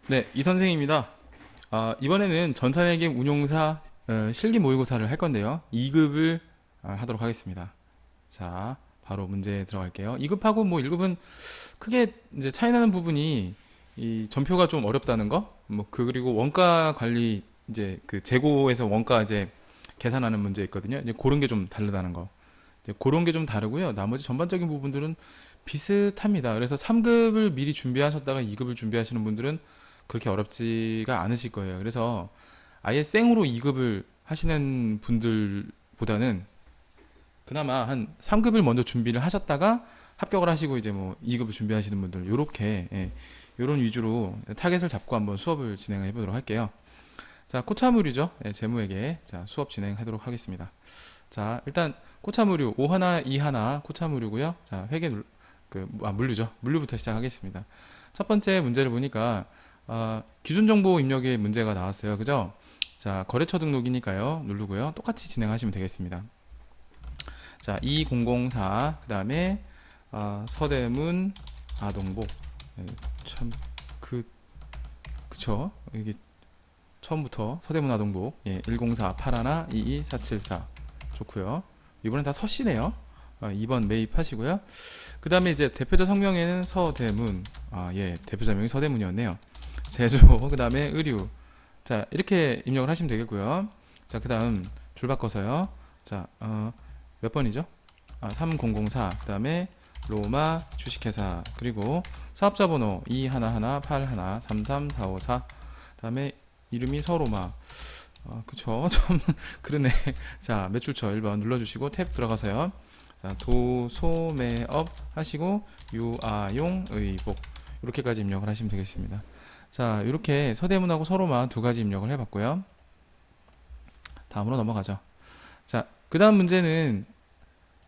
네, 이 선생입니다. 이번에는 전산회계 운용사 실기 모의고사를 할 건데요. 2급을 하도록 하겠습니다. 자, 바로 문제 들어갈게요. 2급하고 뭐 1급은 크게 이제 차이 나는 부분이 이 전표가 좀 어렵다는 거, 뭐 그리고 원가 관리 이제 그 재고에서 원가 이제 계산하는 문제 있거든요. 이제 그런 게 좀 다르다는 거. 이제 그런 게 좀 다르고요. 나머지 전반적인 부분들은 비슷합니다. 그래서 3급을 미리 준비하셨다가 2급을 준비하시는 분들은 그렇게 어렵지가 않으실 거예요. 그래서 아예 생으로 2급을 하시는 분들보다는 그나마 한 3급을 먼저 준비를 하셨다가 합격을 하시고 이제 뭐 2급을 준비하시는 분들 요렇게 요런 위주로 타겟을 잡고 한번 수업을 진행해 보도록 할게요. 자, 코차무료죠. 재무에게 자, 수업 진행하도록 하겠습니다. 자, 일단 코차무료 5 하나, 2 하나 코차무료고요. 자, 회계 물류죠. 물류부터 시작하겠습니다. 첫 번째 문제를 보니까 기준 정보 입력의 문제가 나왔어요. 그죠? 자, 거래처 등록이니까요. 누르고요. 똑같이 진행하시면 되겠습니다. 자, 2004, 그 다음에 서대문 아동복. 예, 참, 그, 그쵸? 여기 처음부터 서대문 아동복. 예, 104 81 22 474. 좋고요. 이번엔 다 서씨네요. 2번 매입하시고요. 그 다음에 이제 대표자 성명에는 서대문. 예, 대표자 명이 서대문이었네요. 제조, 그 다음에 의류. 자, 이렇게 입력을 하시면 되겠고요. 자, 그 다음 줄 바꿔서요. 자, 몇 번이죠? 3004. 그 다음에 로마 주식회사. 그리고 사업자 번호 21181 33454. 그 다음에 이름이 서로마. 그쵸. 좀, 그러네. 자, 매출처 1번 눌러주시고 탭 들어가서요. 자, 도소매업 하시고 유아용 의복. 이렇게까지 입력을 하시면 되겠습니다. 자, 이렇게 서대문하고 서로만 두 가지 입력을 해봤고요. 다음으로 넘어가죠. 자, 그 다음 문제는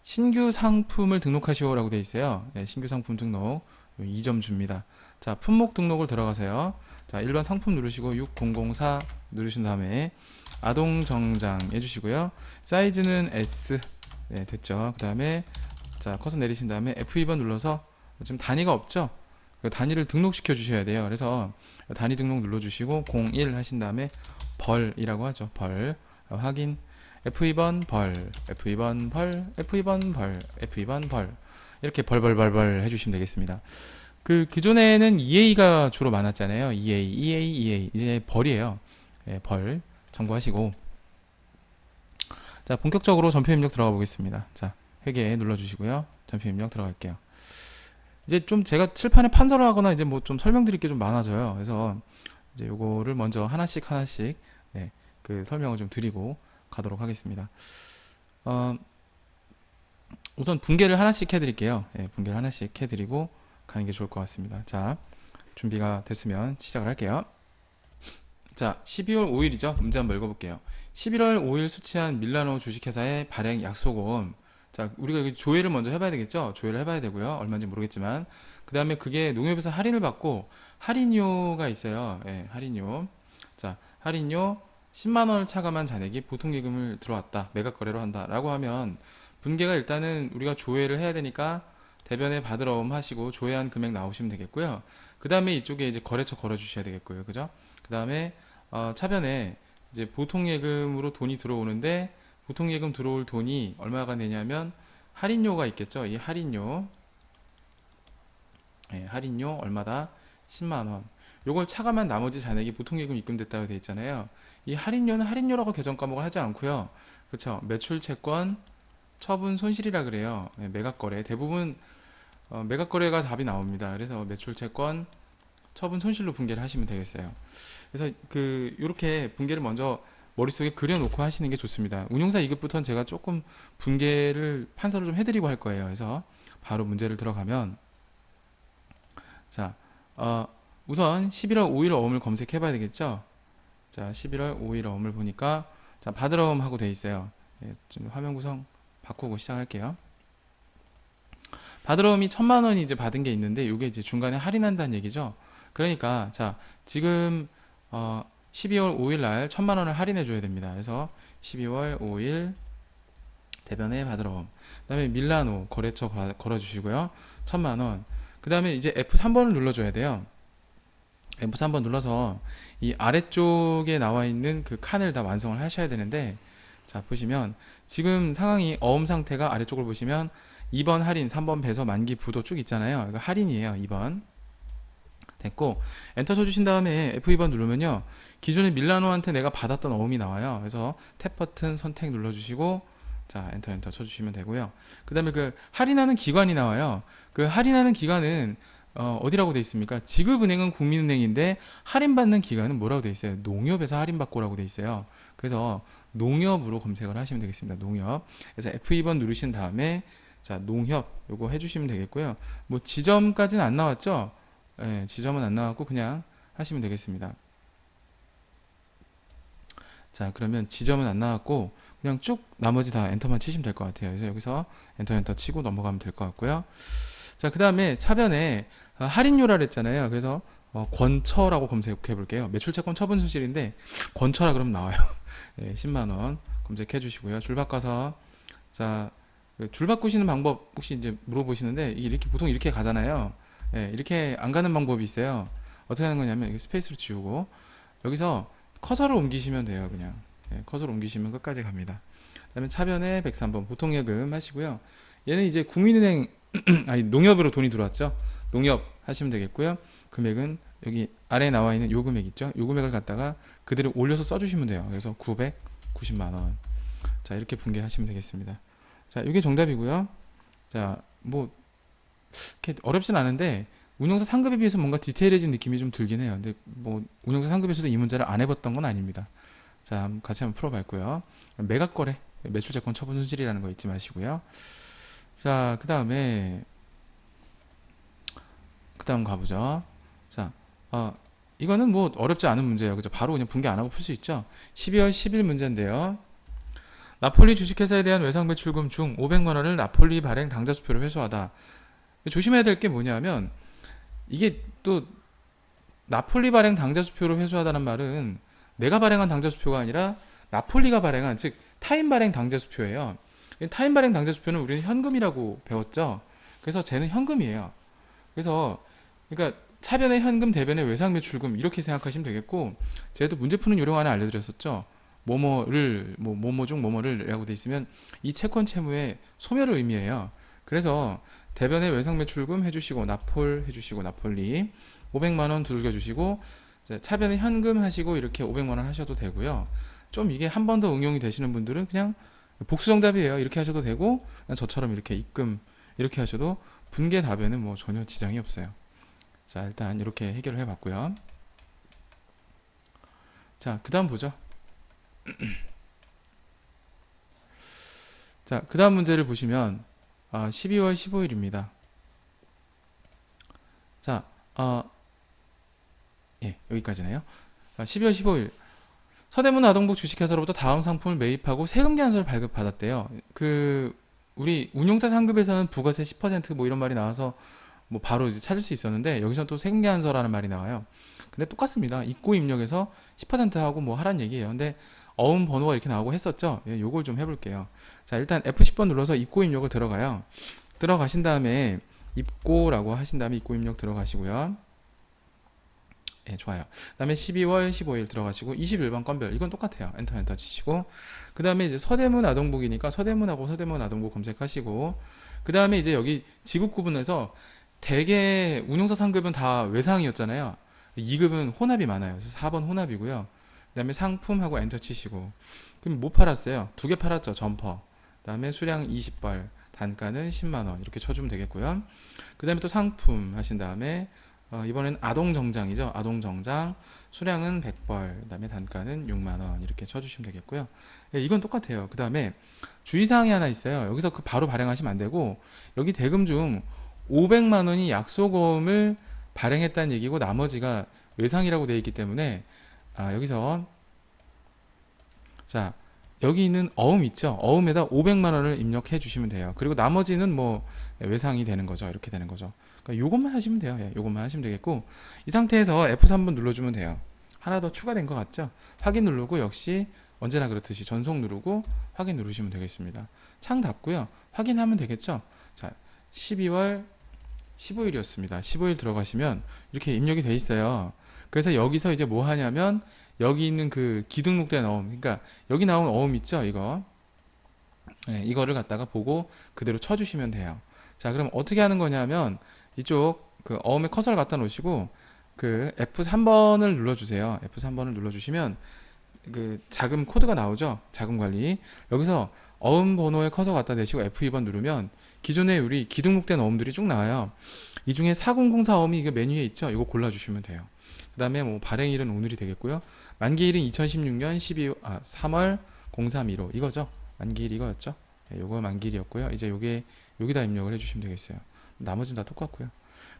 신규 상품을 등록하시오라고 되어 있어요. 네, 신규 상품 등록 2점 줍니다. 자, 품목 등록을 들어가세요. 자, 1번 상품 누르시고 6004 누르신 다음에 아동 정장 해주시고요. 사이즈는 S. 네, 됐죠. 그 다음에 자, 커서 내리신 다음에 F2번 눌러서 지금 단위가 없죠? 그 단위를 등록시켜 주셔야 돼요. 그래서 단위 등록 눌러주시고 01 하신 다음에 벌이라고 하죠. 벌 확인. F2번 벌, F2번 벌, F2번 벌, F2번 벌. 이렇게 벌벌벌벌 해주시면 되겠습니다. 그 기존에는 EA가 주로 많았잖아요. EA, EA, EA. 이제 벌이에요. 예, 벌 참고하시고. 자, 본격적으로 전표 입력 들어가 보겠습니다. 자, 회계 눌러주시고요. 전표 입력 들어갈게요. 이제 좀 제가 칠판에 판서를 하거나 이제 뭐 좀 설명드릴 게 좀 많아져요. 그래서 이제 요거를 먼저 하나씩 하나씩 네, 그 설명을 좀 드리고 가도록 하겠습니다. 어, 우선 분계를 하나씩 해드릴게요. 네, 분계를 하나씩 해드리고 가는 게 좋을 것 같습니다. 자, 준비가 됐으면 시작을 할게요. 자, 12월 5일이죠. 문제 한번 읽어볼게요. 11월 5일 수취한 밀라노 주식회사의 발행 약속금. 자, 우리가 여기 조회를 먼저 해봐야 되겠죠? 조회를 해봐야 되고요. 얼마인지 모르겠지만. 그 다음에 그게 농협에서 할인을 받고, 할인료가 있어요. 예, 할인료. 자, 할인료 10만원을 차감한 잔액이 보통예금을 들어왔다. 매각 거래로 한다. 라고 하면, 분계가 일단은 우리가 조회를 해야 되니까, 대변에 받으러옴 하시고, 조회한 금액 나오시면 되겠고요. 그 다음에 이쪽에 이제 거래처 걸어주셔야 되겠고요. 그죠? 그 다음에 차변에 이제 보통예금으로 돈이 들어오는데 보통예금 들어올 돈이 얼마가 되냐면 할인료가 있겠죠. 이 할인료, 예, 할인료 얼마다? 10만 원. 요걸 차감한 나머지 잔액이 보통예금 입금됐다고 되어 있잖아요. 이 할인료는 할인료라고 계정 과목을 하지 않고요. 그렇죠. 매출채권, 처분 손실이라 그래요. 예, 매각거래 대부분 매각거래가 답이 나옵니다. 그래서 매출채권, 처분 손실로 분계를 하시면 되겠어요. 그래서 그 이렇게 분계를 먼저 머릿속에 그려놓고 하시는 게 좋습니다. 운용사 2급부터는 제가 조금 분계를 판서를 좀 해드리고 할 거예요. 그래서 바로 문제를 들어가면 자 우선 11월 5일 어음을 검색해 봐야 되겠죠. 자 11월 5일 어음을 보니까 자 받으러음 하고 돼 있어요. 예, 좀 화면 구성 바꾸고 시작할게요. 받으러음이 1000만원이 이제 받은 게 있는데 이게 이제 중간에 할인한다는 얘기죠. 그러니까 자 지금 12월 5일 날 1000만원을 할인해 줘야 됩니다. 그래서 12월 5일 대변에 받으러 그 다음에 밀라노 거래처 걸어주시고요. 1000만원 그 다음에 이제 F3번을 눌러줘야 돼요. F3번 눌러서 이 아래쪽에 나와 있는 그 칸을 다 완성을 하셔야 되는데, 자, 보시면 지금 상황이 어음 상태가 아래쪽을 보시면 2번 할인, 3번 배서, 만기, 부도 쭉 있잖아요. 이거 할인이에요. 2번. 됐고, 엔터 쳐주신 다음에 F2번 누르면요. 기존에 밀라노한테 내가 받았던 어음이 나와요. 그래서 탭 버튼 선택 눌러주시고, 자, 엔터 쳐주시면 되고요. 그 다음에 그 할인하는 기관이 나와요. 그 할인하는 기관은 어디라고 돼 있습니까? 지급은행은 국민은행인데 할인받는 기관은 뭐라고 돼 있어요? 농협에서 할인받고라고 돼 있어요. 그래서 농협으로 검색을 하시면 되겠습니다. 농협. 그래서 F2번 누르신 다음에 자, 농협 요거 해주시면 되겠고요. 뭐 지점까지는 안 나왔죠? 예, 지점은 안 나왔고 그냥 하시면 되겠습니다. 자, 그러면 지점은 안 나왔고 그냥 쭉 나머지 다 엔터만 치시면 될 것 같아요. 그래서 여기서 엔터 치고 넘어가면 될 것 같고요. 자, 그 다음에 차변에 할인료라 그랬잖아요. 그래서 권처라고 검색해 볼게요. 매출채권 처분 손실인데 권처라 그러면 나와요. 예, 10만원 검색해 주시고요. 줄 바꿔서 자, 줄 바꾸시는 방법 혹시 이제 물어보시는데 이게 이렇게 보통 이렇게 가잖아요. 예, 이렇게 안 가는 방법이 있어요. 어떻게 하는 거냐면 이게 스페이스로 지우고 여기서 커서를 옮기시면 돼요. 그냥 예, 커서를 옮기시면 끝까지 갑니다. 그다음에 차변에 103번 보통예금 하시고요. 얘는 이제 국민은행 아니 농협으로 돈이 들어왔죠. 농협 하시면 되겠고요. 금액은 여기 아래에 나와 있는 요 금액 있죠. 요 금액을 갖다가 그대로 올려서 써주시면 돼요. 그래서 990만 원. 자, 이렇게 분개하시면 되겠습니다. 자, 이게 정답이고요. 자, 뭐 이렇게 어렵진 않은데 운용사 상급에 비해서 뭔가 디테일해진 느낌이 좀 들긴 해요. 근데 뭐 운용사 상급에서도 이 문제를 안 해봤던 건 아닙니다. 자, 같이 한번 풀어봤고요. 매각거래, 매출채권 처분 손실이라는 거 잊지 마시고요. 자, 그 다음 가보죠. 자, 이거는 뭐 어렵지 않은 문제예요. 그죠? 바로 그냥 분개 안 하고 풀 수 있죠. 12월 10일 문제인데요. 나폴리 주식회사에 대한 외상 매출금 중 500만 원을 나폴리 발행 당좌 수표로 회수하다. 조심해야 될 게 뭐냐면 이게 또 나폴리 발행 당좌 수표로 회수하다는 말은 내가 발행한 당좌 수표가 아니라 나폴리가 발행한 즉 타인 발행 당좌 수표예요. 타인 발행 당좌 수표는 우리는 현금이라고 배웠죠. 그래서 쟤는 현금이에요. 그래서 그러니까 차변의 현금 대변의 외상 매출금 이렇게 생각하시면 되겠고 제가 문제 푸는 요령 하나 알려드렸었죠. 뭐뭐를 뭐뭐 중 뭐뭐를라고 돼 있으면 이 채권 채무의 소멸을 의미해요. 그래서 대변의 외상 매출금 해주시고 나폴 해주시고 나폴리 500만 원 두들겨 주시고 차변의 현금 하시고 이렇게 500만 원 하셔도 되고요. 좀 이게 한 번 더 응용이 되시는 분들은 그냥 복수 정답이에요. 이렇게 하셔도 되고 저처럼 이렇게 입금 이렇게 하셔도 분계 답에는 뭐 전혀 지장이 없어요. 자, 일단 이렇게 해결을 해봤고요. 자, 그 다음 보죠. 자, 그 다음 문제를 보시면 12월 15일입니다. 자, 예, 여기까지네요. 12월 15일 서대문 아동복 주식회사로부터 다음 상품을 매입하고 세금 계산서를 발급받았대요. 우리 운용사 상급에서는 부가세 10%뭐 이런 말이 나와서 뭐 바로 이제 찾을 수 있었는데 여기서 또 세금 계산서라는 말이 나와요. 근데 똑같습니다. 입고 입력해서 10% 하고 뭐 하란 얘기예요. 근데 어음 번호가 이렇게 나오고 했었죠. 예, 요걸 좀 해볼게요. 자, 일단 F10번 눌러서 입고 입력을 들어가요. 들어가신 다음에 입고라고 하신 다음에 입고 입력 들어가시고요. 예, 좋아요. 그 다음에 12월 15일 들어가시고 21번 건별 이건 똑같아요. 엔터 치시고 그 다음에 이제 서대문 아동복이니까 서대문하고 서대문 아동복 검색하시고 그 다음에 이제 여기 지급 구분에서 대개 운용사 상급은 다 외상이었잖아요. 2급은 혼합이 많아요. 그래서 4번 혼합이고요. 그 다음에 상품하고 엔터 치시고 그럼 뭐 팔았어요? 2개 팔았죠. 점퍼. 그 다음에 수량 20벌 단가는 10만원 이렇게 쳐주면 되겠고요. 그 다음에 또 상품 하신 다음에 이번엔 아동정장이죠. 아동정장 수량은 100벌 그 다음에 단가는 6만원 이렇게 쳐주시면 되겠고요. 예, 이건 똑같아요. 그 다음에 주의사항이 하나 있어요. 여기서 바로 발행하시면 안 되고 여기 대금 중 500만원이 약소금을 발행했다는 얘기고 나머지가 외상이라고 되어 있기 때문에 여기서 자 여기 있는 어음 있죠. 어음에다 500만원을 입력해 주시면 돼요. 그리고 나머지는 뭐 외상이 되는 거죠. 이렇게 되는 거죠. 그러니까 요것만 하시면 돼요. 예, 요것만 하시면 되겠고 이 상태에서 F3번 눌러주면 돼요. 하나 더 추가된 것 같죠? 확인 누르고 역시 언제나 그렇듯이 전송 누르고 확인 누르시면 되겠습니다. 창 닫고요. 확인하면 되겠죠? 자, 12월 15일이었습니다. 15일 들어가시면 이렇게 입력이 돼 있어요. 그래서 여기서 이제 뭐 하냐면 여기 있는 그 기등록된 어음, 그러니까 여기 나온 어음 있죠, 이거. 네, 이거를 갖다가 보고 그대로 쳐주시면 돼요. 자, 그럼 어떻게 하는 거냐면 이쪽 그 어음에 커서를 갖다 놓으시고 그 F3번을 눌러주세요. F3번을 눌러주시면 그 자금 코드가 나오죠. 자금 관리. 여기서 어음 번호에 커서 갖다 대시고 F2번 누르면 기존에 우리 기등록된 어음들이 쭉 나와요. 이 중에 4004 어음이 이거 메뉴에 있죠. 이거 골라주시면 돼요. 그 다음에 뭐 발행일은 오늘이 되겠고요. 만기일은 2016년 3월 0315 이거죠. 만기일 이거였죠. 네, 요거 만기일이었고요. 이제 요게 여기다 입력을 해주시면 되겠어요. 나머지는 다 똑같고요.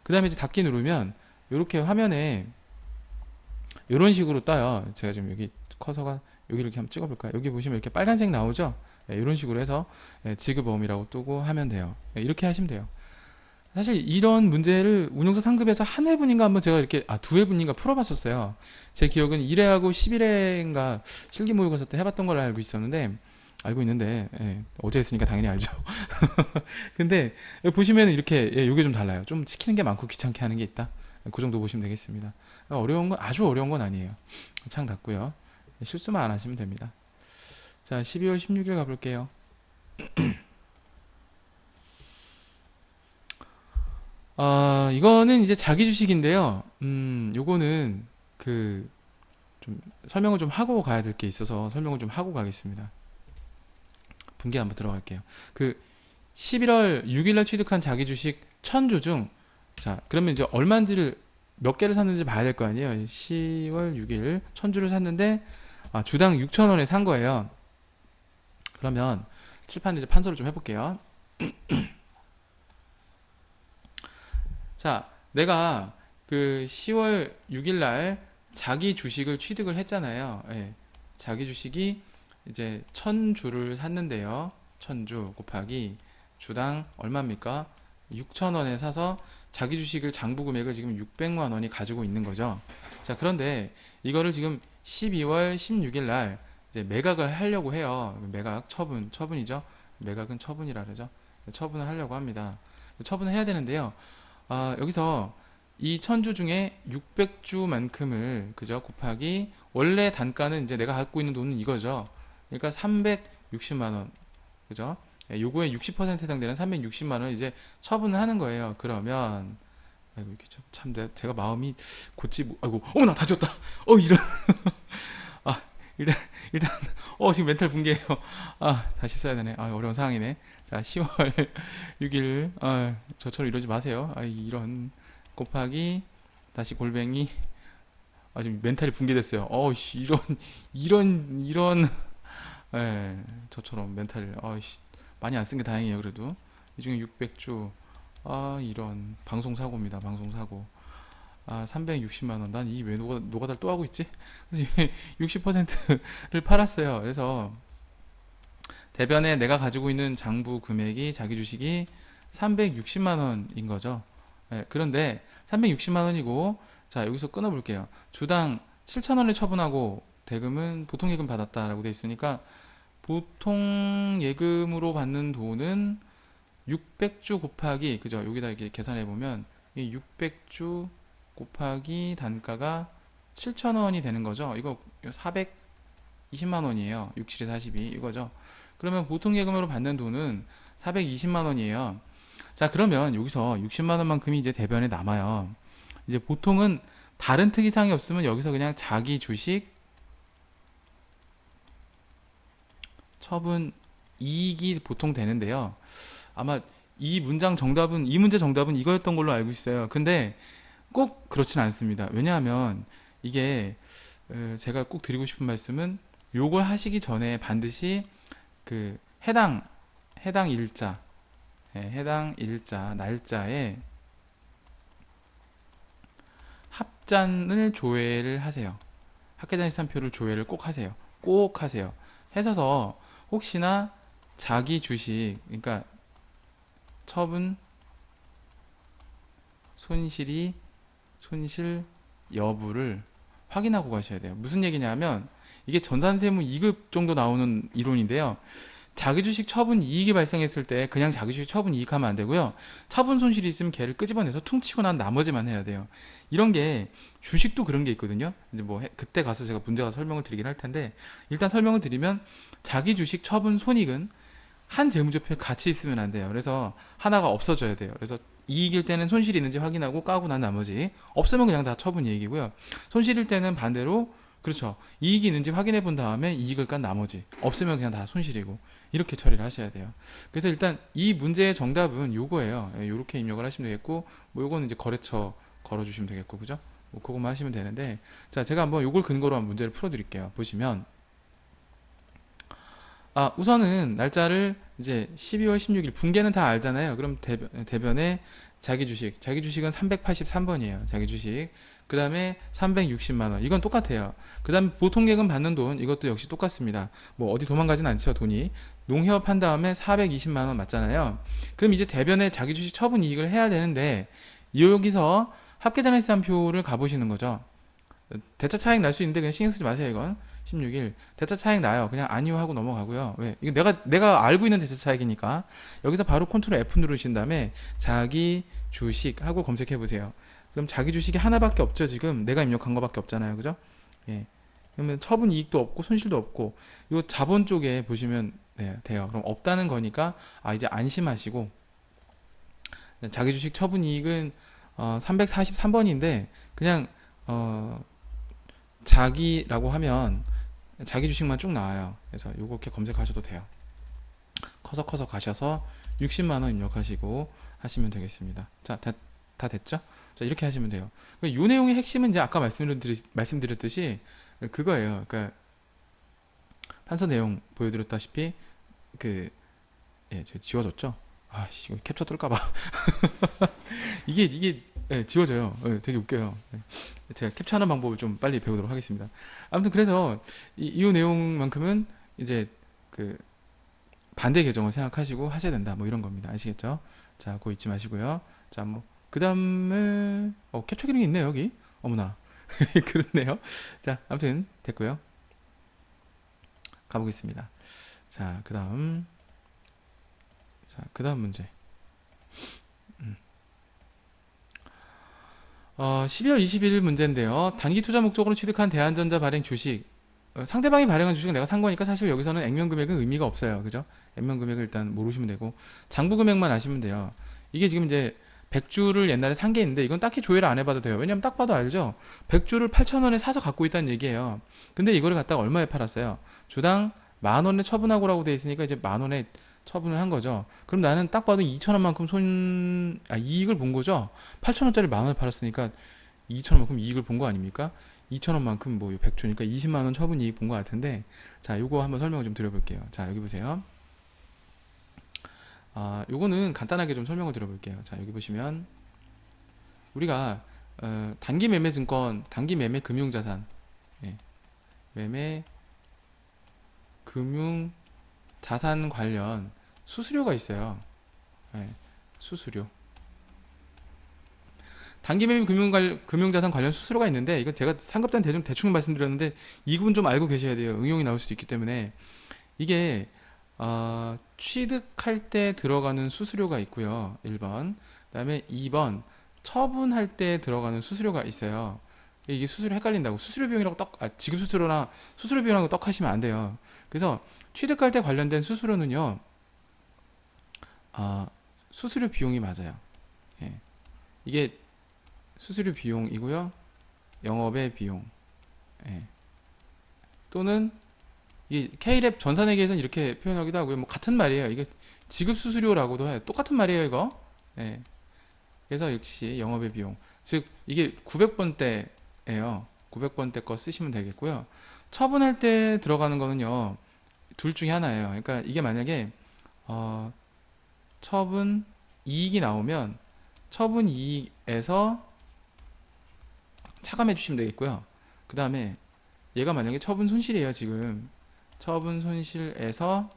그 다음에 이제 닫기 누르면 이렇게 화면에 이런 식으로 떠요. 제가 지금 여기 커서가 여기 이렇게 한번 찍어볼까요? 여기 보시면 이렇게 빨간색 나오죠? 네, 이런 식으로 해서 지급어음이라고 뜨고 하면 돼요. 네, 이렇게 하시면 돼요. 사실 이런 문제를 운용사 상급에서 한 회분인가 한번 제가 이렇게 두 회분인가 풀어봤었어요. 제 기억은 1회하고 11회인가 실기 모의고사 때 해봤던 걸로 알고 있는데 예, 어제 했으니까 당연히 알죠. 근데 보시면 이렇게 이게 좀 달라요. 좀 시키는 게 많고 귀찮게 하는 게 있다. 그 정도 보시면 되겠습니다. 어려운 건 아주 어려운 건 아니에요. 창 닫고요. 실수만 안 하시면 됩니다. 자, 12월 16일 가볼게요. 이거는 이제 자기 주식인데요. 요거는 좀 설명을 좀 하고 가야 될 게 있어서 설명을 좀 하고 가겠습니다. 분기 한번 들어갈게요. 11월 6일날 취득한 자기 주식 1000주 중, 자, 그러면 이제 얼마인지를 몇 개를 샀는지 봐야 될 거 아니에요. 10월 6일 1000주를 샀는데, 주당 6,000원에 산 거예요. 그러면 칠판 이제 판서를 좀 해볼게요. 자, 내가 10월 6일날 자기 주식을 취득을 했잖아요. 예, 자기 주식이 이제 1000주를 샀는데요. 1000주 곱하기 주당 얼마입니까? 6,000원에 사서 자기 주식을 장부 금액을 지금 600만 원이 가지고 있는 거죠. 자, 그런데 이거를 지금 12월 16일 날 이제 매각을 하려고 해요. 매각 처분이죠. 매각은 처분이라 그러죠. 처분을 하려고 합니다. 처분을 해야 되는데요. 여기서 이 1000주 중에 600주만큼을 그죠? 곱하기 원래 단가는 이제 내가 갖고 있는 돈은 이거죠. 그러니까 360만 원. 그죠? 요거에 60% 해당되는 360만 원 이제 처분을 하는 거예요. 그러면 아이고 이게 참 제가 마음이 아이고 나 다쳤다. 이런 일단 일단 지금 멘탈 붕괴예요. 다시 써야 되네. 어려운 상황이네. 자, 10월 6일 저처럼 이러지 마세요. 이런 곱하기 다시 골뱅이 지금 멘탈이 붕괴됐어요. 이런 저처럼 멘탈을 많이 안 쓴 게 다행이에요. 그래도 이 중에 600주 이런 방송 사고입니다. 방송 사고. 360만 원. 난 이 왜 노가다를 또 하고 있지? 그래서 60%를 팔았어요. 그래서 대변에 내가 가지고 있는 장부 금액이 자기 주식이 360만 원인 거죠. 그런데 360만 원이고 자, 여기서 끊어 볼게요. 주당 7,000원을 처분하고 대금은 보통 예금 받았다라고 돼 있으니까 보통 예금으로 받는 돈은 600주 곱하기 그죠? 여기다 이렇게 계산해 보면 이 600주 곱하기 단가가 7,000원이 되는 거죠. 이거 420만 원이에요. 6, 7에 42 이거죠. 그러면 보통 예금으로 받는 돈은 420만 원이에요. 자, 그러면 여기서 60만 원만큼이 이제 대변에 남아요. 이제 보통은 다른 특이사항이 없으면 여기서 그냥 자기 주식 처분 이익이 보통 되는데요. 아마 이 문제 정답은 이거였던 걸로 알고 있어요. 근데 꼭 그렇진 않습니다. 왜냐하면 이게 제가 꼭 드리고 싶은 말씀은 요걸 하시기 전에 반드시 해당 일자 날짜에 합잔을 조회를 하세요. 합계잔시산표를 조회를 꼭 하세요. 꼭 하세요. 해서서 혹시나 자기 주식 그러니까 처분 손실 여부를 확인하고 가셔야 돼요. 무슨 얘기냐면 이게 전산세무 2급 정도 나오는 이론인데요. 자기 주식 처분 이익이 발생했을 때 그냥 자기 주식 처분 이익하면 안 되고요. 처분 손실이 있으면 걔를 끄집어내서 퉁치고 난 나머지만 해야 돼요. 이런 게 주식도 그런 게 있거든요. 이제 뭐 그때 가서 제가 문제가 설명을 드리긴 할 텐데 일단 설명을 드리면 자기 주식 처분 손익은 한 재무제표에 같이 있으면 안 돼요. 그래서 하나가 없어져야 돼요. 그래서 이익일 때는 손실이 있는지 확인하고 까고 난 나머지 없으면 그냥 다 처분 이익이고요. 손실일 때는 반대로 그렇죠. 이익이 있는지 확인해 본 다음에 이익을 깐 나머지 없으면 그냥 다 손실이고 이렇게 처리를 하셔야 돼요. 그래서 일단 이 문제의 정답은 요거예요. 요렇게 입력을 하시면 되겠고 뭐 요거는 이제 거래처 걸어주시면 되겠고 그죠? 뭐 그것만 하시면 되는데 자 제가 한번 요걸 근거로 한 문제를 풀어드릴게요. 보시면 우선은 날짜를 이제 12월 16일 분계는 다 알잖아요. 그럼 대변에 자기 주식은 383번이에요. 자기 주식. 그 다음에 360만 원. 이건 똑같아요. 그 다음에 보통예금 받는 돈, 이것도 역시 똑같습니다. 뭐 어디 도망가진 않죠, 돈이. 농협 한 다음에 420만 원 맞잖아요. 그럼 이제 대변에 자기 주식 처분 이익을 해야 되는데 여기서 합계장애시장표를 가보시는 거죠. 대차 차익 날 수 있는데 그냥 신경 쓰지 마세요, 이건. 16일 대차 차익 나요. 그냥 아니요 하고 넘어가고요. 왜? 이거 내가 알고 있는 대차 차익이니까 여기서 바로 컨트롤 F 누르신 다음에 자기 주식 하고 검색해 보세요. 그럼 자기 주식이 하나밖에 없죠. 지금 내가 입력한 거밖에 없잖아요. 그죠? 예. 그러면 처분 이익도 없고 손실도 없고 요 자본 쪽에 보시면 돼요. 그럼 없다는 거니까 이제 안심하시고 자기 주식 처분 이익은 343번인데 그냥 자기라고 하면 자기 주식만 쭉 나와요. 그래서 요거 이렇게 검색하셔도 돼요. 커서 가셔서 60만원 입력하시고 하시면 되겠습니다. 자, 다 됐죠? 자, 이렇게 하시면 돼요. 요 내용의 핵심은 이제 아까 말씀드렸듯이 그거예요. 그러니까 판서 내용 보여드렸다시피 제가 지워졌죠? 이거 캡처 뜰까봐. 이게 지워져요. 되게 웃겨요. 제가 캡처하는 방법을 좀 빨리 배우도록 하겠습니다. 아무튼 그래서 이 내용만큼은 이제 반대 계정을 생각하시고 하셔야 된다. 뭐 이런 겁니다. 아시겠죠? 자, 그거 잊지 마시고요. 자, 뭐 그 다음에 캡처 기능이 있네요. 여기. 어머나. 그렇네요. 자, 아무튼 됐고요. 가보겠습니다. 자, 그 다음 문제. 12월 21일 문제인데요. 단기 투자 목적으로 취득한 대한전자 발행 주식. 상대방이 발행한 주식은 내가 산 거니까 사실 여기서는 액면 금액은 의미가 없어요. 그죠? 액면 금액을 일단 모르시면 되고, 장부 금액만 아시면 돼요. 이게 지금 이제 100주를 옛날에 산 게 있는데, 이건 딱히 조회를 안 해봐도 돼요. 왜냐면 딱 봐도 알죠? 100주를 8,000원에 사서 갖고 있다는 얘기예요. 근데 이거를 갖다가 얼마에 팔았어요? 주당 10,000원에 처분하고라고 돼 있으니까 이제 10,000원에 처분을 한 거죠. 그럼 나는 딱 봐도 2,000원만큼 이익을 본 거죠. 8,000원짜리 10,000원에 팔았으니까 2,000원만큼 이익을 본 거 아닙니까? 2,000원만큼 뭐 100주니까 20만원 처분 이익 본 거 같은데, 자, 요거 한번 설명을 좀 드려볼게요. 자, 여기 보세요. 요거는 간단하게 좀 설명을 드려볼게요. 자, 여기 보시면 우리가 단기 매매 증권, 단기 매매 금융자산, 매매 금융자산 관련 수수료가 있어요. 수수료. 단기 매매 금융자산 관련 수수료가 있는데, 이거 제가 상급단 대충 말씀드렸는데 이 부분 좀 알고 계셔야 돼요. 응용이 나올 수도 있기 때문에. 이게 취득할 때 들어가는 수수료가 있고요. 1번. 그 다음에 2번 처분할 때 들어가는 수수료가 있어요. 이게 수수료 헷갈린다고. 수수료 비용이라고 지급 수수료나 수수료 비용이라고 떡하시면 안 돼요. 그래서 취득할 때 관련된 수수료는요, 수수료 비용이 맞아요. 이게 수수료 비용이고요. 영업의 비용. 또는 이 K랩 전산회계에서는 이렇게 표현하기도 하고요. 뭐 같은 말이에요. 이게 지급 수수료라고도 해요. 똑같은 말이에요, 이거. 그래서 역시 영업의 비용. 즉 이게 900번대예요. 900번대 거 쓰시면 되겠고요. 처분할 때 들어가는 거는요, 둘 중에 하나예요. 그러니까 이게 만약에 처분 이익이 나오면 처분 이익에서 차감해 주시면 되겠고요. 그 다음에 얘가 만약에 처분 손실이에요. 지금 처분 손실에서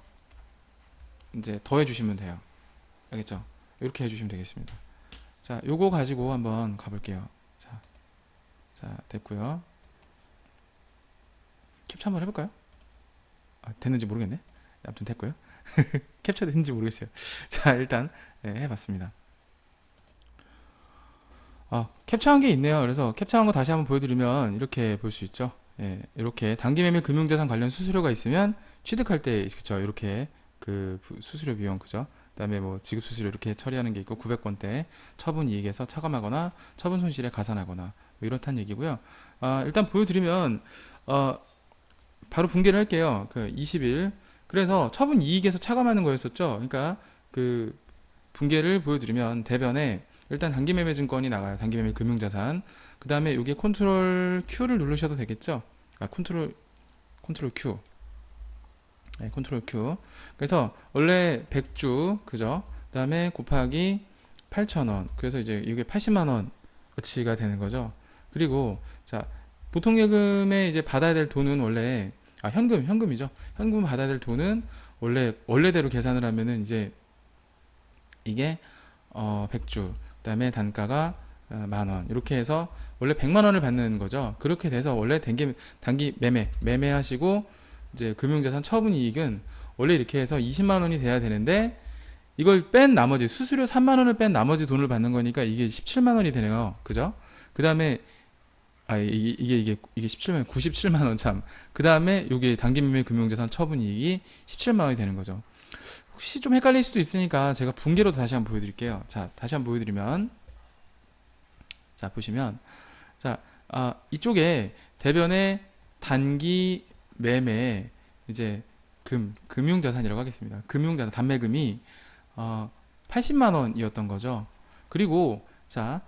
이제 더해 주시면 돼요. 알겠죠? 이렇게 해주시면 되겠습니다. 자, 요거 가지고 한번 가볼게요. 자, 됐고요. 캡처 한번 해볼까요? 됐는지 모르겠네. 아무튼 됐고요. 캡처됐는지 모르겠어요. 자, 일단 해봤습니다. 캡처한 게 있네요. 그래서 캡처한 거 다시 한번 보여드리면 이렇게 볼 수 있죠. 이렇게 단기매매 금융자산 관련 수수료가 있으면 취득할 때 그죠. 이렇게 그 수수료 비용 그죠. 그다음에 뭐 지급 수수료 이렇게 처리하는 게 있고 900건대 처분 이익에서 차감하거나 처분 손실에 가산하거나 뭐 이렇다는 얘기고요. 일단 보여드리면 바로 분개를 할게요. 그 20일. 그래서 처분 이익에서 차감하는 거였었죠. 그러니까 그 분개를 보여드리면 대변에 일단 단기매매 증권이 나가요. 단기매매 금융자산. 그 다음에 여기 컨트롤 Q를 누르셔도 되겠죠. 컨트롤 Q. 네, 컨트롤 Q. 그래서 원래 100주 그죠? 그 다음에 곱하기 8,000원. 그래서 이제 이게 80만 원 어치가 되는 거죠. 그리고 자 보통 예금에 이제 받아야 될 돈은 원래 현금이죠. 현금 받아야 될 돈은 원래대로 계산을 하면은 이제 이게 100주. 그다음에 단가가 만 원. 이렇게 해서 원래 100만 원을 받는 거죠. 그렇게 돼서 원래 단기 매매하시고 이제 금융자산 처분 이익은 원래 이렇게 해서 20만 원이 돼야 되는데 이걸 뺀 나머지 수수료 3만 원을 뺀 나머지 돈을 받는 거니까 이게 17만 원이 되네요. 그죠? 그다음에 이게 17만 97만 원 참. 그다음에 요게 단기매매 금융자산 처분 이익이 17만 원이 되는 거죠. 혹시 좀 헷갈릴 수도 있으니까 제가 분개로 다시 한번 보여드릴게요. 자, 다시 한번 보여드리면 자 보시면 자 이쪽에 대변에 단기 매매 이제 금융자산이라고 하겠습니다. 금융자산 단매금이 80만 원이었던 거죠. 그리고 자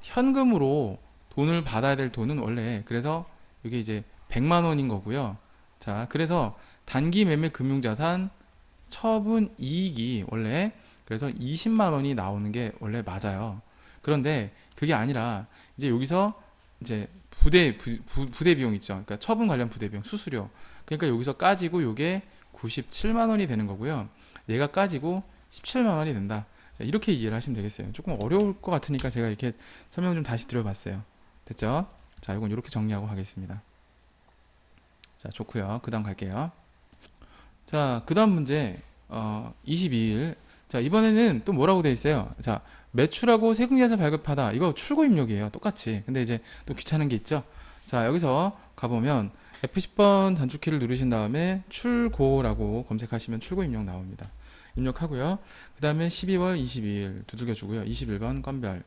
현금으로 돈을 받아야 될 돈은 원래 그래서 이게 이제 100만 원인 거고요. 자 그래서 단기 매매 금융자산 처분 이익이 원래 그래서 20만 원이 나오는 게 원래 맞아요. 그런데 그게 아니라 이제 여기서 이제 부대 비용 있죠. 그러니까 처분 관련 부대 비용 수수료. 그러니까 여기서 까지고 요게 97만 원이 되는 거고요. 얘가 까지고 17만 원이 된다. 자, 이렇게 이해를 하시면 되겠어요. 조금 어려울 것 같으니까 제가 이렇게 설명 좀 다시 드려봤어요. 됐죠? 자, 이건 이렇게 정리하고 가겠습니다. 자, 좋고요. 그 다음 갈게요. 자, 그 다음 문제 22일. 자, 이번에는 또 뭐라고 돼 있어요? 자, 매출하고 세금계산 발급하다. 이거 출고 입력이에요. 똑같이. 근데 이제 또 귀찮은 게 있죠. 자, 여기서 가보면 F10번 단축키를 누르신 다음에 출고라고 검색하시면 출고 입력 나옵니다. 입력하고요. 그 다음에 12월 22일 두들겨 주고요. 21번 건별.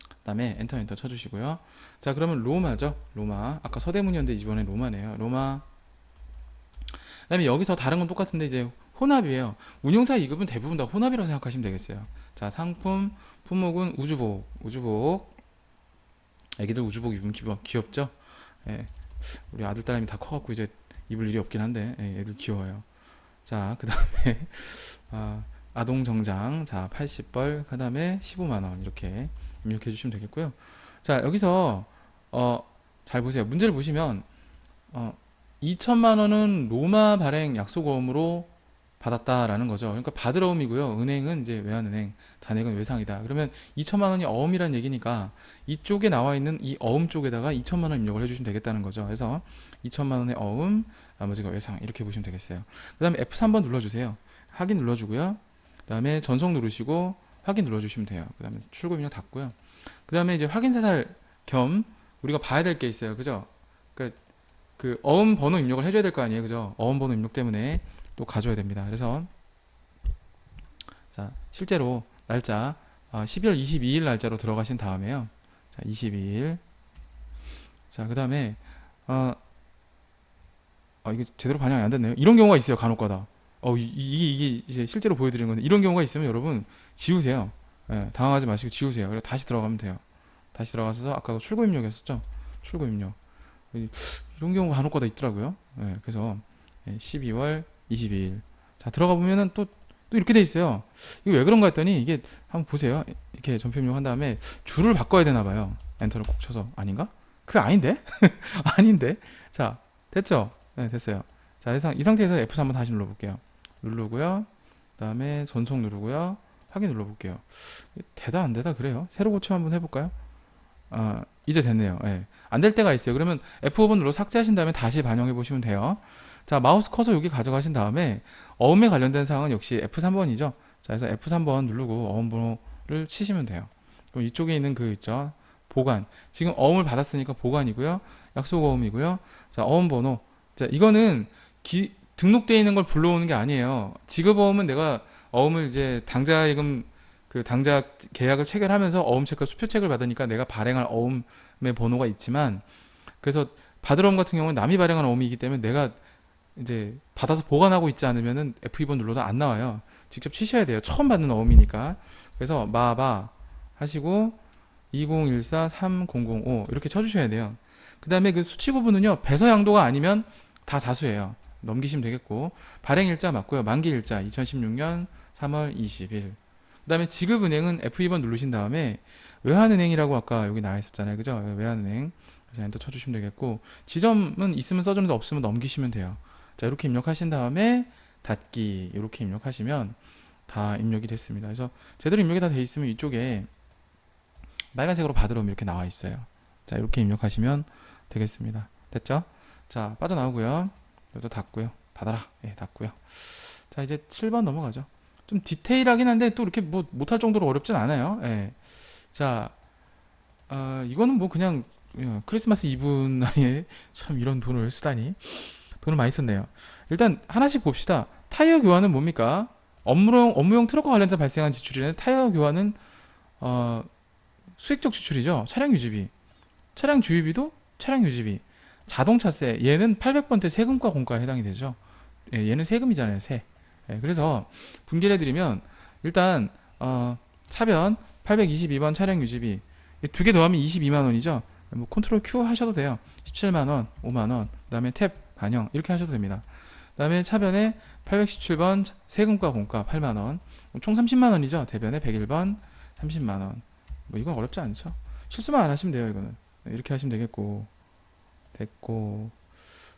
그 다음에 엔터 쳐주시고요. 자, 그러면 로마죠. 로마. 아까 서대문이었는데 이번에 로마네요. 로마. 그 다음에 여기서 다른 건 똑같은데 이제 혼합이에요. 운용사 2급은 대부분 다 혼합이라고 생각하시면 되겠어요. 자, 상품, 품목은 우주복. 애기들 우주복 입으면 귀엽죠? 예, 우리 아들, 딸내미 다 커갖고 이제 입을 일이 없긴 한데, 예, 애들 귀여워요. 자, 그 다음에, 아동정장, 자, 80벌, 그 다음에 15만원, 이렇게 입력해 주시면 되겠고요. 자, 여기서, 잘 보세요. 문제를 보시면, 2천만 원은 로마 발행 약속어음으로 받았다라는 거죠. 그러니까 받을 어음이고요. 은행은 이제 외환은행, 잔액은 외상이다. 그러면 2천만 원이 어음이란 얘기니까 이쪽에 나와 있는 이 어음 쪽에다가 2천만 원 입력을 해주시면 되겠다는 거죠. 그래서 2천만 원의 어음, 나머지가 외상 이렇게 보시면 되겠어요. 그 다음에 F3번 눌러주세요. 확인 눌러주고요. 그 다음에 전송 누르시고 확인 눌러주시면 돼요. 그 다음에 출고 입력 닫고요. 그 다음에 이제 확인 사살 겸 우리가 봐야 될 게 있어요. 그죠? 그러니까 그 어음 번호 입력을 해줘야 될 거 아니에요. 그죠? 어음 번호 입력 때문에 또 가져야 됩니다. 그래서 자, 실제로 날짜 12월 22일 날짜로 들어가신 다음에요. 자, 22일. 자, 그 다음에 이게 제대로 반영이 안 됐네요. 이런 경우가 있어요. 간혹가다. 이게 이제 실제로 보여드리는 건데 이런 경우가 있으면 여러분 지우세요. 예, 당황하지 마시고 지우세요. 그리고 다시 들어가면 돼요. 다시 들어가서 아까 출고 입력이었었죠. 출고 입력. 이런 경우가 간혹가다 있더라고요. 예, 그래서 12월 22일. 자, 들어가 보면은 또 이렇게 돼 있어요. 이거 왜 그런가 했더니 이게 한번 보세요. 이렇게 전표 입력한 다음에 줄을 바꿔야 되나 봐요. 엔터를 꼭 쳐서. 아닌가? 그게 아닌데? 아닌데? 자, 됐죠? 네, 됐어요. 자, 이 상태에서 F3 한번 다시 눌러볼게요. 누르고요. 그 다음에 전송 누르고요. 확인 눌러볼게요. 되다 안 되다 그래요. 새로 고쳐 한번 해볼까요? 이제 됐네요. 안 될 때가 있어요. 그러면 F5번 눌러 삭제하신 다음에 다시 반영해 보시면 돼요. 자, 마우스 커서 여기 가져가신 다음에 어음에 관련된 사항은 역시 F3번이죠. 자, 그래서 F3번 누르고 어음 번호를 치시면 돼요. 그럼 이쪽에 있는 그 있죠. 보관. 지금 어음을 받았으니까 보관이고요. 약속 어음이고요. 자, 어음 번호. 자, 이거는 등록되어 있는 걸 불러오는 게 아니에요. 지급 어음은 내가 어음을 이제 당자 예금 그 당자 계약을 체결하면서 어음 체크 수표 체크를 받으니까 내가 발행할 어음의 번호가 있지만, 그래서 받을 어음 같은 경우는 남이 발행한 어음이기 때문에 내가 이제 받아서 보관하고 있지 않으면은 F2번 눌러도 안 나와요. 직접 치셔야 돼요. 처음 받는 어음이니까. 그래서 마바 하시고 2014-3005 이렇게 쳐주셔야 돼요. 그 다음에 그 수치 구분은요, 배서 양도가 아니면 다 자수예요. 넘기시면 되겠고, 발행일자 맞고요. 만기일자 2016년 3월 20일. 그 다음에 지급은행은 F2번 누르신 다음에 외환은행이라고 아까 여기 나와 있었잖아요. 그죠? 외환은행. 그래서 엔터 쳐주시면 되겠고, 지점은 있으면 써주는데 없으면 넘기시면 돼요. 자, 이렇게 입력하신 다음에 닫기 이렇게 입력하시면 다 입력이 됐습니다. 그래서 제대로 입력이 다 돼 있으면 이쪽에 빨간색으로 받으러 이렇게 나와 있어요. 자, 이렇게 입력하시면 되겠습니다. 됐죠? 자, 빠져나오고요. 여기도 닫고요. 닫아라. 예, 닫고요. 자, 이제 7번 넘어가죠. 좀 디테일하긴 한데 또 이렇게 뭐 못할 정도로 어렵진 않아요. 예. 자, 이거는 뭐 그냥 크리스마스 이브 날에 참 이런 돈을 쓰다니. 돈을 많이 썼네요. 일단 하나씩 봅시다. 타이어 교환은 뭡니까? 업무용 트럭과 관련해서 발생한 지출이라는 타이어 교환은 수익적 지출이죠. 차량 유지비. 차량 주유비도 차량 유지비. 자동차세. 얘는 800번대 세금과 공과에 해당이 되죠. 예, 얘는 세금이잖아요. 세. 예, 그래서 분개를 해드리면 일단 차변 822번 차량 유지비 두 개 더하면 22만 원이죠. 뭐 컨트롤 Q 하셔도 돼요. 17만 원, 5만 원. 그다음에 탭 반영 이렇게 하셔도 됩니다. 그다음에 차변에 817번 세금과 공과 8만 원. 총 30만 원이죠. 대변에 101번 30만 원. 뭐 이건 어렵지 않죠. 실수만 안 하시면 돼요. 이거는 이렇게 하시면 되겠고. 됐고,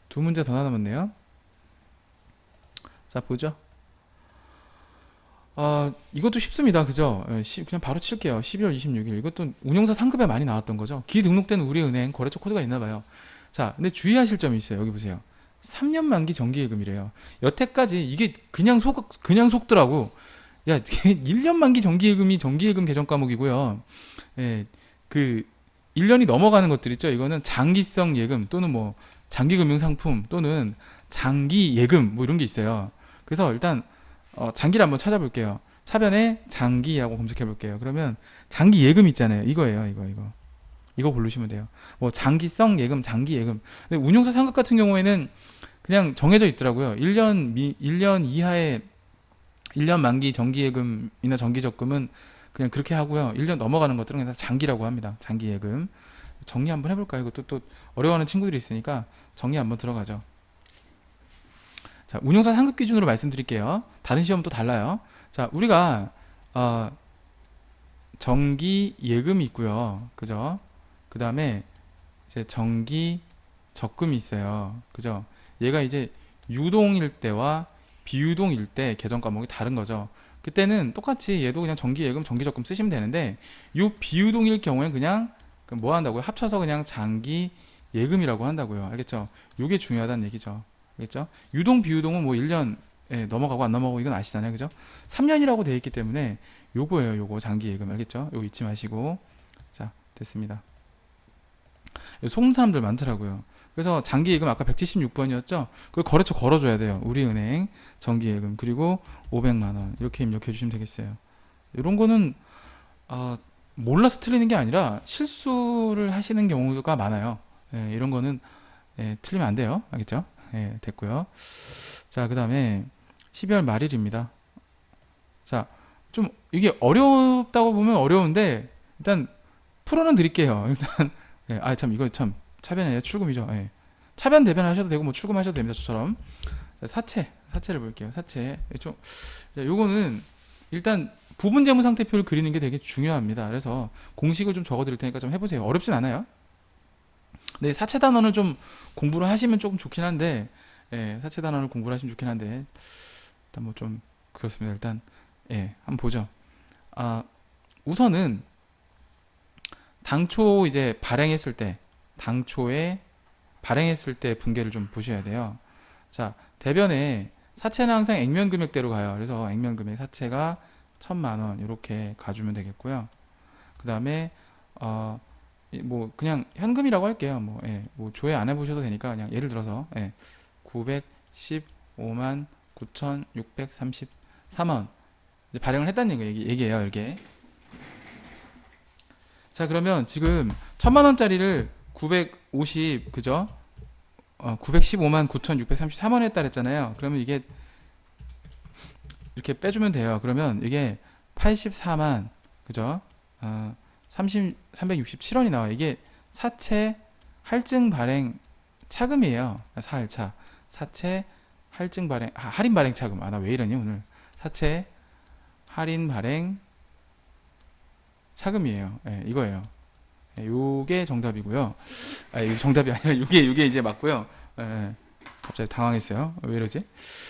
두 문제 더 남았네요. 자, 보죠. 이것도 쉽습니다. 그죠? 그냥 바로 칠게요. 12월 26일. 이것도 운용사 상급에 많이 나왔던 거죠. 기등록된 우리은행 거래처 코드가 있나 봐요. 자, 근데 주의하실 점이 있어요. 여기 보세요. 3년 만기 정기예금이래요. 여태까지 이게 그냥 속더라고. 야, 1년 만기 정기예금이 정기예금 개정 과목이고요. 예, 그 1년이 넘어가는 것들 있죠. 이거는 장기성 예금 또는 뭐 장기금융상품 또는 장기예금 뭐 이런 게 있어요. 그래서 일단 장기를 한번 찾아볼게요. 차변에 장기하고 검색해 볼게요. 그러면 장기 예금 있잖아요. 이거예요. 이거 고르시면 돼요. 뭐 장기성 예금, 장기 예금. 근데 운용사 상급 같은 경우에는 그냥 정해져 있더라고요. 1년 이하의 1년 만기 정기 예금이나 정기 적금은 그냥 그렇게 하고요. 1년 넘어가는 것들은 그냥 장기라고 합니다. 장기 예금. 정리 한번 해볼까요? 이것도 또 어려워하는 친구들이 있으니까 정리 한번 들어가죠. 자, 운용사 상급 기준으로 말씀드릴게요. 다른 시험도 달라요. 자, 우리가 정기 예금이 있고요. 그죠? 그 다음에 이제 정기 적금이 있어요. 그죠? 얘가 이제 유동일 때와 비유동일 때 계정 과목이 다른 거죠. 그때는 똑같이 얘도 그냥 정기예금, 정기적금 쓰시면 되는데 이 비유동일 경우엔 그냥 뭐 한다고요? 합쳐서 그냥 장기예금이라고 한다고요. 알겠죠? 이게 중요하다는 얘기죠. 알겠죠? 유동, 비유동은 뭐 1년 넘어가고 안 넘어가고 이건 아시잖아요. 그죠? 3년이라고 되어 있기 때문에 요거예요. 요거 장기예금. 알겠죠? 요거 잊지 마시고. 자, 됐습니다. 속는 사람들 많더라고요. 그래서 장기예금 아까 176번이었죠? 그걸 거래처 걸어줘야 돼요. 우리은행 정기예금 그리고 500만원 이렇게 입력해 주시면 되겠어요. 이런 거는 몰라서 틀리는 게 아니라 실수를 하시는 경우가 많아요. 이런 거는 틀리면 안 돼요. 알겠죠? 됐고요. 자, 그 다음에 12월 말일입니다. 자, 좀 이게 어렵다고 보면 어려운데 일단 풀어는 드릴게요. 일단 참 이거 참 차변이 아니라 출금이죠. 차변 대변 하셔도 되고 뭐 출금하셔도 됩니다. 저처럼. 자, 사채를 볼게요. 사채. 요거는 일단 부분 재무 상태표를 그리는 게 되게 중요합니다. 그래서 공식을 좀 적어 드릴 테니까 좀 해보세요. 어렵진 않아요. 근데 사채 단원을 좀 공부를 하시면 조금 좋긴 한데 사채 단원을 공부를 하시면 좋긴 한데 일단 뭐 좀 그렇습니다. 일단 한번 보죠. 우선은 당초 이제 당초에 발행했을 때 분계를 좀 보셔야 돼요. 자, 대변에 사채는 항상 액면 금액대로 가요. 그래서 액면 금액 사채가 1,000만 원 이렇게 가주면 되겠고요. 그 다음에 뭐 그냥 현금이라고 할게요. 뭐, 뭐 조회 안 해보셔도 되니까 그냥 예를 들어서 915만 9,633원 발행을 했다는 얘기예요. 이게. 자, 그러면 지금 1,000만 원짜리를 950 그죠? 915만 9,633원 했다 그랬잖아요. 그러면 이게 이렇게 빼주면 돼요. 그러면 이게 84만 그죠? 367원이 나와요. 이게 사채 할증 발행 차금이에요. 사할차 사채 할증 발행 할인 발행 차금. 나 왜 이러니 오늘. 사채 할인 발행 차금이에요. 이거예요. 요게 정답이고요. 이게 정답이 아니라 요게 이제 맞고요. 갑자기 당황했어요. 왜 이러지?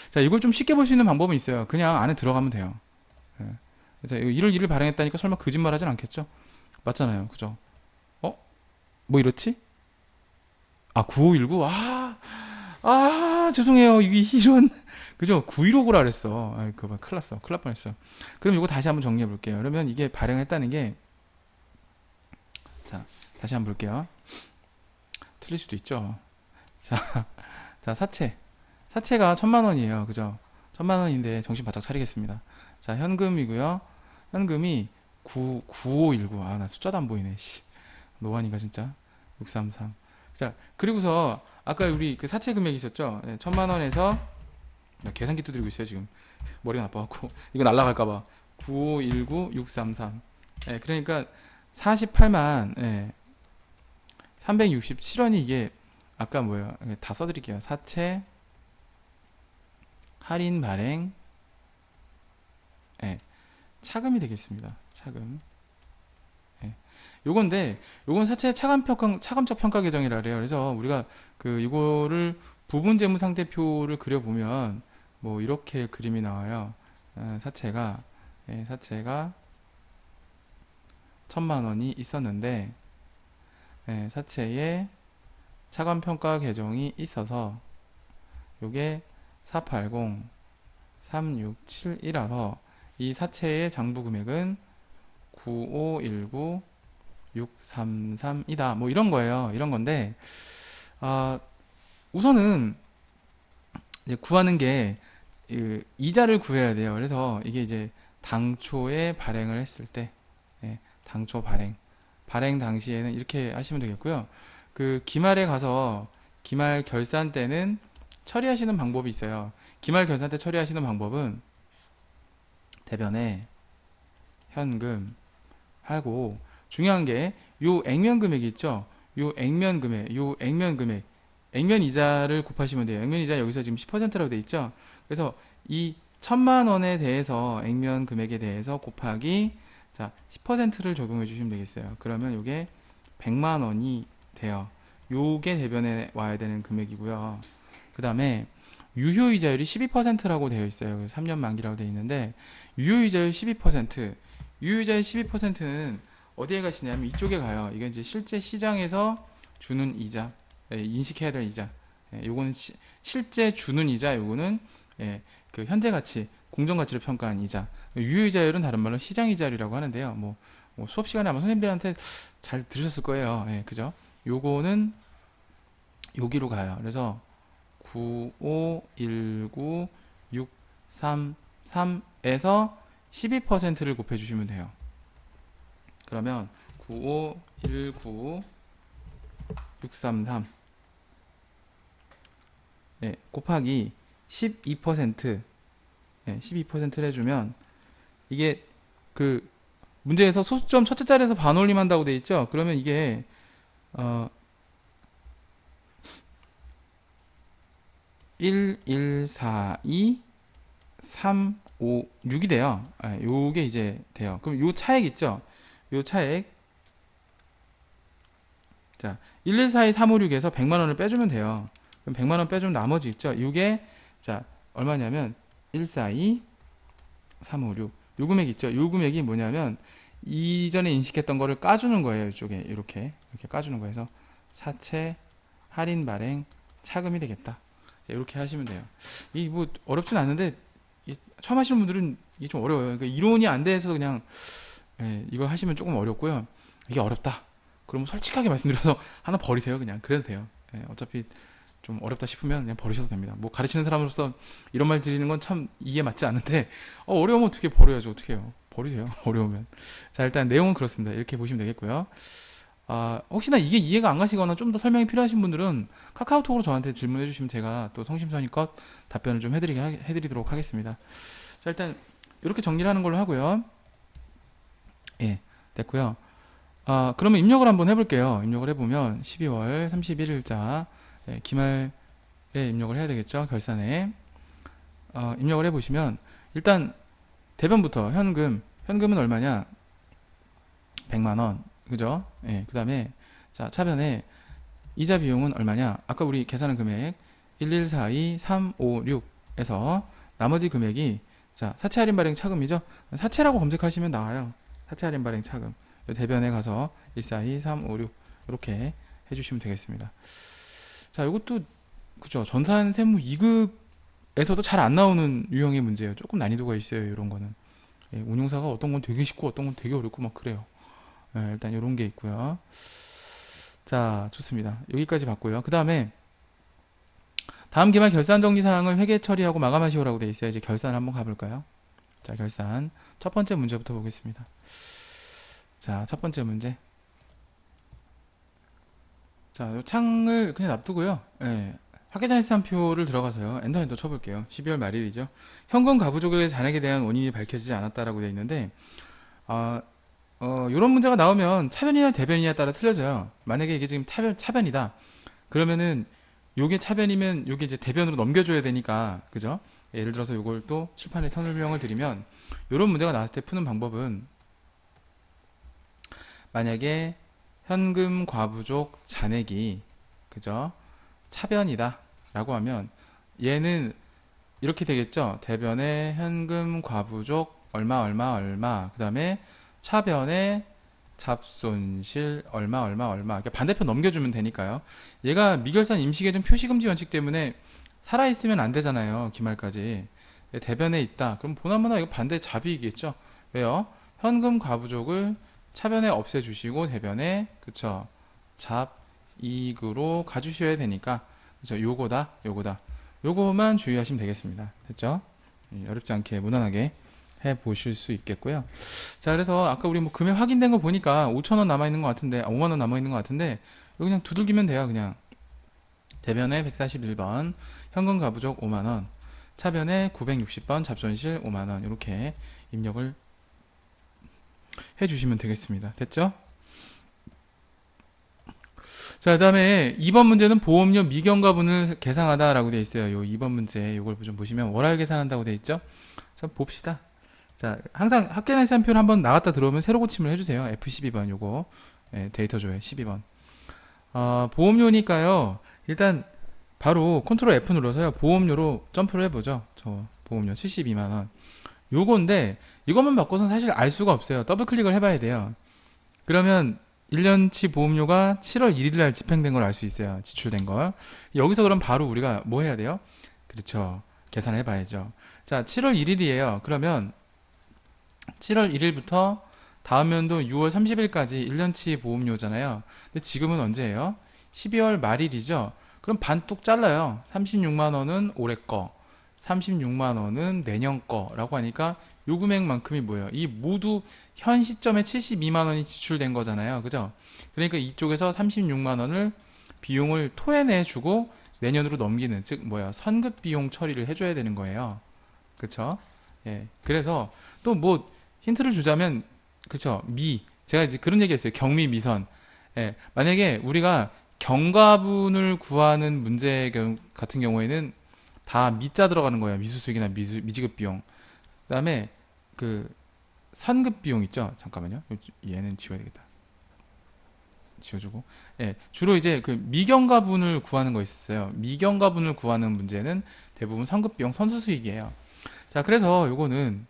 자, 이걸 좀 쉽게 볼 수 있는 방법은 있어요. 그냥 안에 들어가면 돼요. 그래서 1월 1일 발행했다니까 설마 거짓말 하진 않겠죠? 맞잖아요. 그죠? 뭐 이렇지? 9519? 죄송해요. 이런. 그죠? 9159라 그랬어. 그거 큰일 났어. 큰일 날 뻔했어. 그럼 이거 다시 한번 정리해 볼게요. 그러면 이게 발행했다는 게, 자, 다시 한번 볼게요. 틀릴 수도 있죠. 자, 자, 사채가 1,000만 원이에요. 그죠? 1,000만 원인데 정신 바짝 차리겠습니다. 자, 현금이고요. 현금이 9519. 나 숫자도 안 보이네. 씨. 노안이가 진짜. 633. 자, 그리고서 아까 우리 그 사채 금액이 있었죠? 1,000만 원에서 계산기 두드리고 있어요, 지금. 머리가 나빠갖고. 이거 날라갈까봐. 9519 633. 그러니까 48만 367원이 이게 아까 뭐예요? 다 써드릴게요. 사채 할인 발행 차금이 되겠습니다. 차금. 요건데 요건 사채 차감적 평가 계정이라 그래요. 그래서 우리가 이거를 부분 재무 상태표를 그려보면 뭐 이렇게 그림이 나와요. 사채가 1,000만 원이 있었는데 사채에 차감 평가 계정이 있어서 요게 480 367이라서 이 사채의 장부 금액은 9519 633이다. 뭐 이런 거예요. 이런 건데 우선은 이제 구하는 게 이자를 구해야 돼요. 그래서 이게 이제 당초에 발행을 했을 때 당초 발행 당시에는 이렇게 하시면 되겠고요. 기말에 가서 기말 결산 때는 처리하시는 방법이 있어요. 기말 결산 때 처리하시는 방법은 대변에 현금 하고 중요한 게 요 액면 금액이 있죠. 요 액면 금액 액면 이자를 곱하시면 돼요. 액면 이자 여기서 지금 10%라고 돼 있죠. 그래서 이 1,000만 원에 대해서 액면 금액에 대해서 곱하기 자 10%를 적용해 주시면 되겠어요. 그러면 요게 100만 원이 돼요. 요게 대변에 와야 되는 금액이고요. 그 다음에 유효이자율이 12%라고 되어 있어요. 3년 만기라고 되어 있는데 유효이자율 12%, 유효이자율 12%는 어디에 가시냐면 이쪽에 가요. 이게 이제 실제 시장에서 주는 이자, 인식해야 될 이자. 요거는 실제 주는 이자, 요거는 현재 가치, 공정 가치를 평가한 이자. 유효이자율은 다른 말로 시장이자율이라고 하는데요. 뭐 수업 시간에 아마 선생님들한테 잘 들으셨을 거예요. 그죠? 요거는 여기로 가요. 그래서 9519 633에서 12%를 곱해 주시면 돼요. 그러면 9519 633 곱하기 12% 12%를 해주면 이게 문제에서 소수점 첫째 자리에서 반올림 한다고 돼 있죠. 그러면 이게 1142 356이 돼요. 요게 이제 돼요. 그럼 요 차액 있죠? 요 차액 자 1142 356에서 100만원을 빼주면 돼요. 그럼 100만원 빼주면 나머지 있죠? 요게 자 얼마냐면 142 356 요 금액 있죠? 요 금액이 뭐냐면 이전에 인식했던 거를 까주는 거예요. 이쪽에 이렇게 까주는 거여서 사채 할인 발행 차금이 되겠다. 이렇게 하시면 돼요. 이 뭐 어렵진 않은데 처음 하시는 분들은 이게 좀 어려워요. 그러니까 이론이 안 돼서 그냥 이거 하시면 조금 어렵고요. 이게 어렵다. 그럼 솔직하게 말씀드려서 하나 버리세요. 그냥 그래도 돼요. 어차피 좀 어렵다 싶으면 그냥 버리셔도 됩니다. 뭐 가르치는 사람으로서 이런 말 드리는 건 참 이해 맞지 않는데 어려우면 어떻게 버려야죠. 어떻게 해요? 버리세요. 어려우면. 자, 일단 내용은 그렇습니다. 이렇게 보시면 되겠고요. 혹시나 이게 이해가 안 가시거나 좀 더 설명이 필요하신 분들은 카카오톡으로 저한테 질문해 주시면 제가 또 성심성의껏 답변을 좀 해드리도록 하겠습니다. 자, 일단 이렇게 정리를 하는 걸로 하고요. 예, 됐고요. 그러면 입력을 한번 해볼게요. 입력을 해보면 12월 31일자 기말에 입력을 해야 되겠죠. 결산에 입력을 해보시면 일단 대변부터 현금은 얼마냐? 100만원 그죠? 그 다음에 자 차변에 이자 비용은 얼마냐? 아까 우리 계산한 금액 1142356에서 나머지 금액이 자 사채 할인 발행 차금이죠? 사채라고 검색하시면 나와요. 사채 할인 발행 차금. 대변에 가서 142, 356 이렇게 해주시면 되겠습니다. 자, 이것도 그죠? 전산 세무 2급에서도 잘 안 나오는 유형의 문제예요. 조금 난이도가 있어요. 이런 거는 운용사가 어떤 건 되게 쉽고 어떤 건 되게 어렵고 막 그래요. 일단 이런 게 있고요. 자, 좋습니다. 여기까지 봤고요. 그 다음에 다음 기말 결산 정리 사항을 회계 처리하고 마감하시오라고 돼 있어요. 이제 결산 한번 가볼까요? 자, 결산 첫 번째 문제부터 보겠습니다. 자, 첫 번째 문제. 자, 이 창을 그냥 놔두고요. 회계자료산표를 들어가서요. 엔터 쳐볼게요. 12월 말일이죠. 현금 가부족의 잔액에 대한 원인이 밝혀지지 않았다라고 되어 있는데, 이런 문제가 나오면 차변이나 대변이냐에 따라 틀려져요. 만약에 이게 지금 차변이다. 그러면은 요게 차변이면 요게 이제 대변으로 넘겨줘야 되니까, 그죠? 예를 들어서 요걸 또 칠판에 설명을 드리면, 이런 문제가 나왔을 때 푸는 방법은 만약에 현금 과부족 잔액이 그죠? 차변이다 라고 하면 얘는 이렇게 되겠죠. 대변에 현금 과부족 얼마 그 다음에 차변에 잡손실 얼마 이렇게 반대편 넘겨주면 되니까요. 얘가 미결산 임시계정 표시금지 원칙 때문에 살아있으면 안 되잖아요. 기말까지. 대변에 있다. 그럼 보나마나 이거 반대 잡이겠죠. 왜요? 현금 과부족을 차변에 없애주시고 대변에 그쵸 잡이익으로 가주셔야 되니까 그쵸 요거만 주의하시면 되겠습니다. 됐죠? 어렵지 않게 무난하게 해 보실 수 있겠고요. 자, 그래서 아까 우리 뭐 금액 확인된 거 보니까 5,000원 남아있는 것 같은데 5만원 남아있는 것 같은데 이거 그냥 두들기면 돼요. 그냥 대변에 141번 현금 가부족 5만원 차변에 960번 잡손실 5만원 이렇게 입력을 해주시면 되겠습니다. 됐죠? 자, 그 다음에 2번 문제는 보험료 미경과분을 계상하다라고 되어 있어요. 요 2번 문제 요걸 좀 보시면 월할 계산한다고 되어 있죠? 자, 봅시다. 자, 항상 합계날산표를 한번 나갔다 들어오면 새로 고침을 해주세요. F12번 요거 데이터 조회 12번 보험료니까요. 일단 바로 컨트롤 F 눌러서요. 보험료로 점프를 해보죠. 저 보험료 72만원 요건데 이것만 바꿔서는 사실 알 수가 없어요. 더블 클릭을 해봐야 돼요. 그러면 1년치 보험료가 7월 1일 날 집행된 걸 알 수 있어요. 지출된 걸. 여기서 그럼 바로 우리가 뭐 해야 돼요? 그렇죠. 계산을 해봐야죠. 자, 7월 1일이에요. 그러면 7월 1일부터 다음 연도 6월 30일까지 1년치 보험료잖아요. 근데 지금은 언제예요? 12월 말일이죠. 그럼 반 뚝 잘라요. 36만원은 올해 거, 36만원은 내년 거라고 하니까 요 금액만큼이 뭐예요? 이 모두 현 시점에 72만원이 지출된 거잖아요. 그죠? 그러니까 이쪽에서 36만원을 비용을 토해내주고 내년으로 넘기는, 즉 뭐야, 선급 비용 처리를 해줘야 되는 거예요. 그쵸? 예. 그래서 또 뭐 힌트를 주자면, 그쵸? 제가 이제 그런 얘기 했어요. 경미 미선. 예. 만약에 우리가 경과분을 구하는 문제 같은 경우에는 다 미자 들어가는 거예요. 미수수익이나 미지급 비용. 그 다음에 그 선급 비용 있죠. 잠깐만요. 얘는 지워야 되겠다. 지워주고. 예, 주로 이제 그 미경과분을 구하는 거 있어요. 미경과분을 구하는 문제는 대부분 선급 비용, 선수수익이에요. 자, 그래서 요거는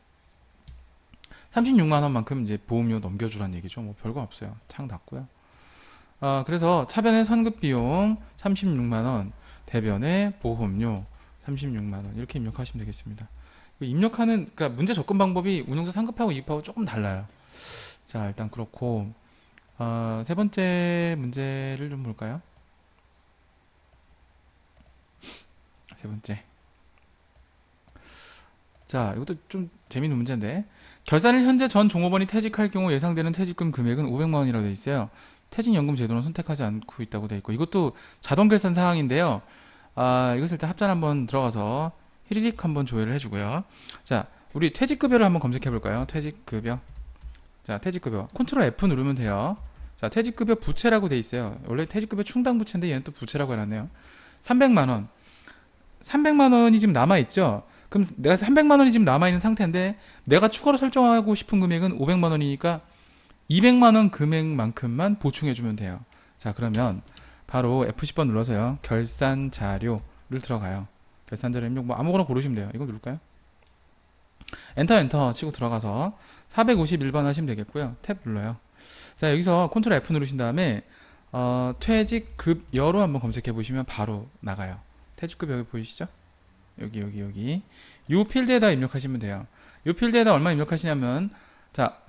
36만 원만큼 이제 보험료 넘겨주란 얘기죠. 뭐 별거 없어요. 창 닫고요. 그래서 차변의 선급 비용 36만 원. 대변에 보험료 36만원 이렇게 입력하시면 되겠습니다. 입력하는 그러니까 문제 접근 방법이 운용사 상급하고 이급하고 조금 달라요. 자, 일단 그렇고 세 번째 문제를 좀 볼까요? 세 번째. 자, 이것도 좀 재밌는 문제인데 결산일 현재 전 종업원이 퇴직할 경우 예상되는 퇴직금 금액은 500만 원이라고 되어 있어요. 퇴직연금 제도는 선택하지 않고 있다고 되어 있고 이것도 자동 결산 사항인데요. 이것을 일단 합산 한번 들어가서 히리릭 한번 조회를 해주고요. 자, 우리 퇴직급여를 한번 검색해 볼까요? 퇴직급여. 자, 퇴직급여. 컨트롤 F 누르면 돼요. 자, 퇴직급여 부채라고 돼 있어요. 원래 퇴직급여 충당 부채인데 얘는 또 부채라고 해놨네요. 300만 원. 300만 원이 지금 남아있죠? 그럼 내가 300만 원이 지금 남아있는 상태인데 내가 추가로 설정하고 싶은 금액은 500만 원이니까 200만 원 금액만큼만 보충해주면 돼요. 자, 그러면 바로 F10번 눌러서요. 결산 자료를 들어가요. 결산 자료 입력 뭐 아무거나 고르시면 돼요. 이거 누를까요? 엔터 치고 들어가서 451번 하시면 되겠고요. 탭 눌러요. 자, 여기서 컨트롤 F 누르신 다음에 퇴직급여로 한번 검색해 보시면 바로 나가요. 퇴직급여 여기 보이시죠? 여기 요 필드에다 입력하시면 돼요. 요 필드에다 얼마 입력하시냐면 자,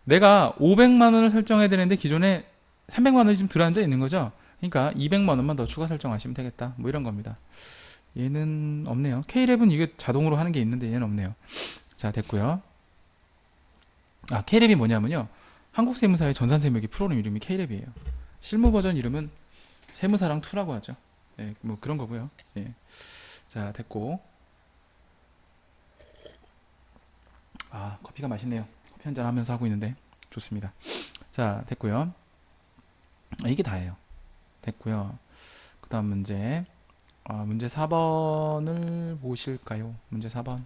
내가 500만 원을 설정해야 되는데 기존에 300만 원이 좀 들어앉아 있는 거죠. 그러니까 200만 원만 더 추가 설정하시면 되겠다. 뭐 이런 겁니다. 얘는 없네요. K랩은 이게 자동으로 하는 게 있는데 얘는 없네요. 자, 됐고요. K랩이 뭐냐면요. 한국세무사의 전산세무기 프로그램 이름이 K랩이에요. 실무 버전 이름은 세무사랑 2라고 하죠. 예, 뭐 그런 거고요. 예. 자, 됐고. 커피가 맛있네요. 커피 한잔 하면서 하고 있는데 좋습니다. 자, 됐고요. 이게 다예요. 됐고요. 그 다음 문제. 문제 4번을 보실까요? 문제 4번.